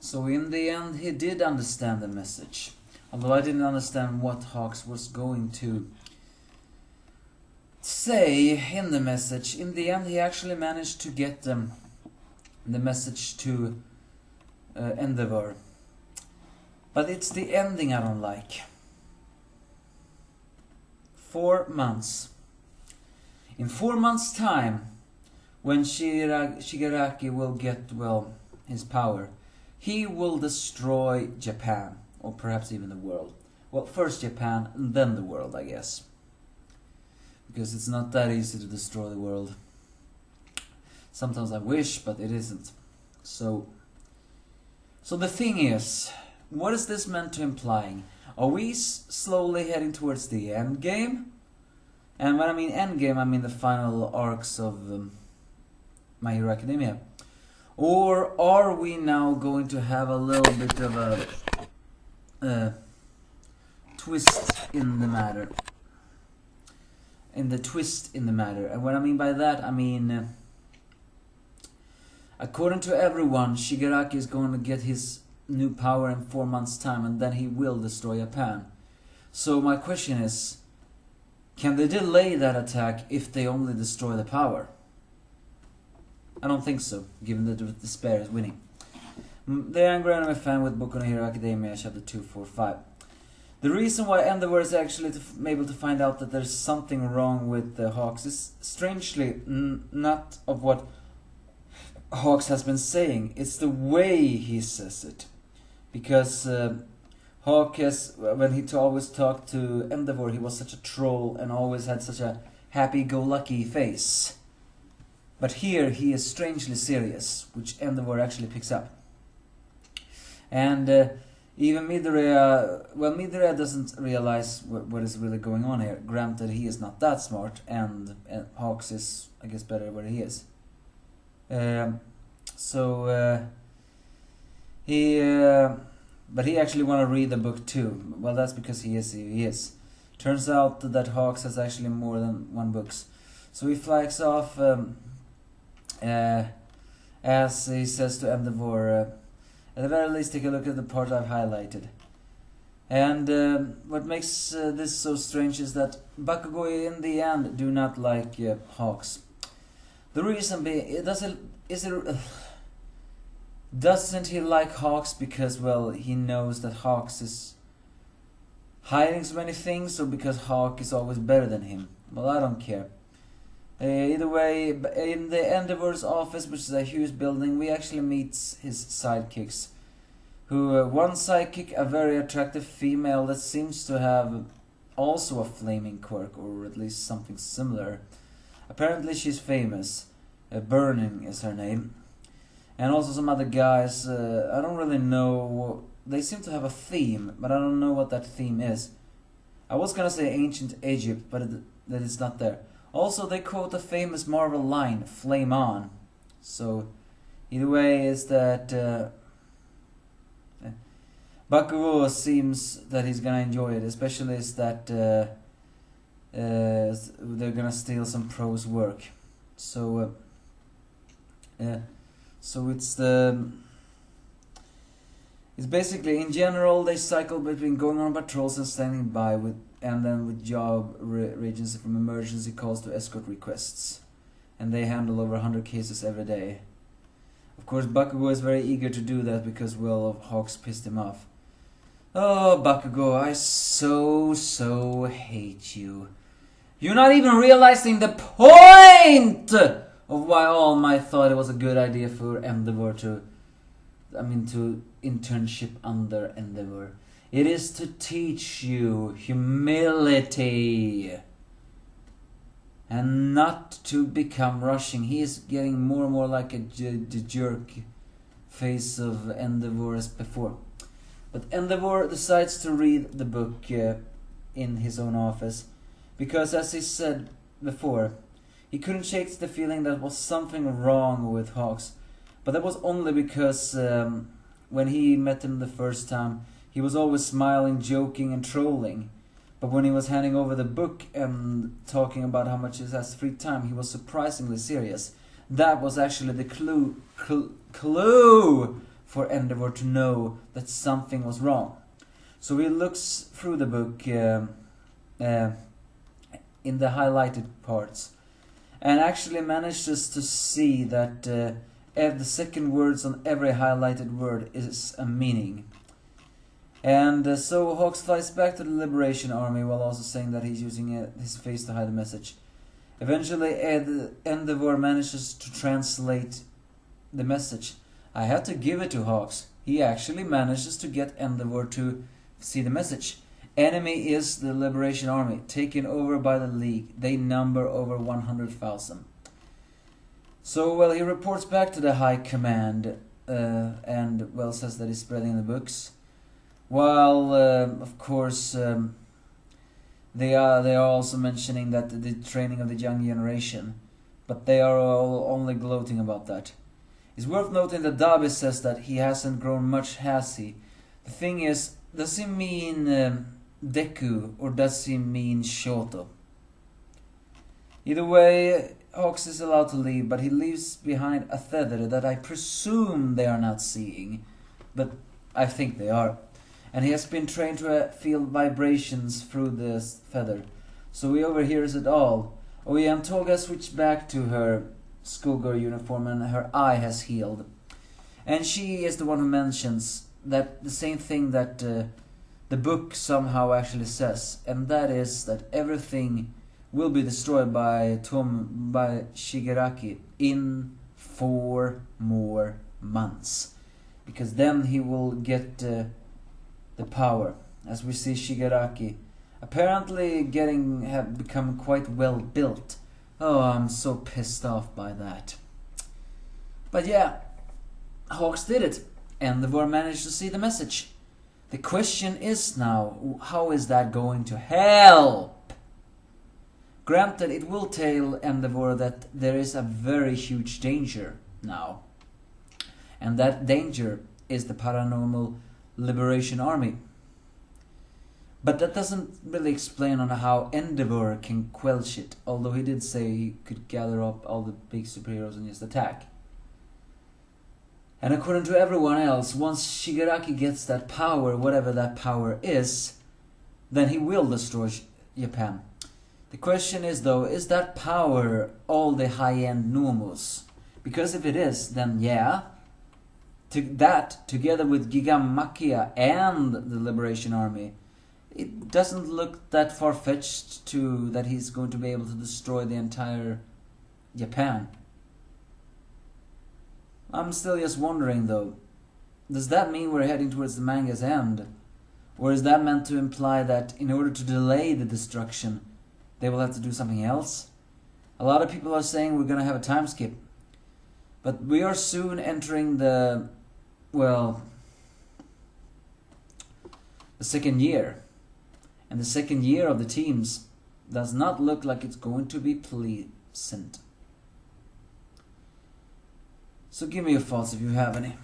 So in the end he did understand the message. Although I didn't understand what Hawks was going to say in the message, in the end he actually managed to get the message to Endeavor. But it's the ending I don't like. 4 months. In 4 months' time, when Shigaraki will get, well, his power, he will destroy Japan, or perhaps even the world. Well, first Japan, and then the world, I guess. Because it's not that easy to destroy the world. Sometimes I wish, but it isn't. So the thing is, what is this meant to implying? Are we slowly heading towards the end game? And when I mean end game, I mean the final arcs of My Hero Academia. Or are we now going to have a little bit of a twist in the matter? Twist in the matter. And what I mean by that, I mean, according to everyone, Shigaraki is going to get his new power in 4 months' time, and then he will destroy Japan. So my question is, can they delay that attack if they only destroy the power? I don't think so, given that the despair is winning. The Angry Anime Fan with Boku no Hero Academia, Chapter 245. The reason why Endeavor is actually able to find out that there's something wrong with the Hawks is strangely not of what Hawks has been saying, it's the way he says it. Because Hawk has, when he always talked to Endeavor, he was such a troll and always had such a happy-go-lucky face. But here he is strangely serious, which Endeavor actually picks up. And even Midoriya, well, Midoriya doesn't realize what is really going on here. Granted, he is not that smart, and Hawks is, I guess, better where he is. But he actually want to read the book too. Well, that's because he is. Turns out that Hawks has actually more than one books. So he flags off, as he says to Endeavor, at the very least take a look at the part I've highlighted. And what makes this so strange is that Bakugo in the end do not like Hawks. The reason being, doesn't he like Hawks because, well, he knows that Hawks is hiding so many things, or because Hawk is always better than him? Well, I don't care. Either way, in the Endeavor's office, which is a huge building, we actually meet his sidekicks. One sidekick, a very attractive female that seems to have also a flaming quirk, or at least something similar. Apparently she's famous. Burning is her name. And also some other guys, I don't really know, they seem to have a theme, but I don't know what that theme is. I was gonna say ancient Egypt, but that is not there. Also, they quote a famous Marvel line, "Flame on." So, either way is that Bakugo seems that he's gonna enjoy it, especially is that they're gonna steal some pros' work. So it's basically, in general, they cycle between going on patrols and standing by and then with job regions from emergency calls to escort requests. And they handle over 100 cases every day. Of course, Bakugo is very eager to do that because, well, Hawks pissed him off. Oh, Bakugo, I so hate you. You're not even realizing the point of why All Might thought it was a good idea for Endeavor to internship under Endeavor. It is to teach you humility and not to become rushing. He is getting more and more like the jerk face of Endeavor as before. But Endeavor decides to read the book in his own office because, as he said before, he couldn't shake the feeling that there was something wrong with Hawks. But that was only because when he met him the first time, he was always smiling, joking, and trolling. But when he was handing over the book and talking about how much he has free time, he was surprisingly serious. That was actually the clue for Endeavor to know that something was wrong. So he looks through the book in the highlighted parts, and actually manages to see that the second words on every highlighted word is a meaning. And so Hawks flies back to the Liberation Army while also saying that he's using his face to hide the message. Eventually Endeavor manages to translate the message. I have to give it to Hawks. He actually manages to get Endeavor to see the message. Enemy is the Liberation Army, taken over by the League. They number over 100,000. So, well, he reports back to the High Command and, well, says that he's spreading the books. While, of course, they are also mentioning that the training of the young generation, but they are all only gloating about that. It's worth noting that Dabi says that he hasn't grown much, has he? The thing is, does he mean Deku or does he mean Shoto? Either way, Hawks is allowed to leave, but he leaves behind a feather that I presume they are not seeing, but I think they are. And he has been trained to feel vibrations through this feather, so he overhears it all. and Toga switched back to her schoolgirl uniform and her eye has healed. And she is the one who mentions that the same thing that the book somehow actually says, and that is that everything will be destroyed by Shigaraki in 4 more months, because then he will get the power. As we see Shigaraki apparently have become quite well built. Oh, I'm so pissed off by that. But yeah, Hawks did it, and the war managed to see the message. The question is now, how is that going to help? Granted, it will tell Endeavor that there is a very huge danger now. And that danger is the Paranormal Liberation Army. But that doesn't really explain on how Endeavor can quelch it, although he did say he could gather up all the big superheroes and just attack. And according to everyone else, once Shigaraki gets that power, whatever that power is, then he will destroy Japan. The question is though, is that power all the high-end Nomos? Because if it is, then yeah, that together with Gigamakia and the Liberation Army, it doesn't look that far-fetched to that he's going to be able to destroy the entire Japan. I'm still just wondering though, does that mean we're heading towards the manga's end? Or is that meant to imply that in order to delay the destruction, they will have to do something else? A lot of people are saying we're gonna have a time skip. But we are soon entering the second year. And the second year of the teams does not look like it's going to be pleasant. So give me your thoughts if you have any.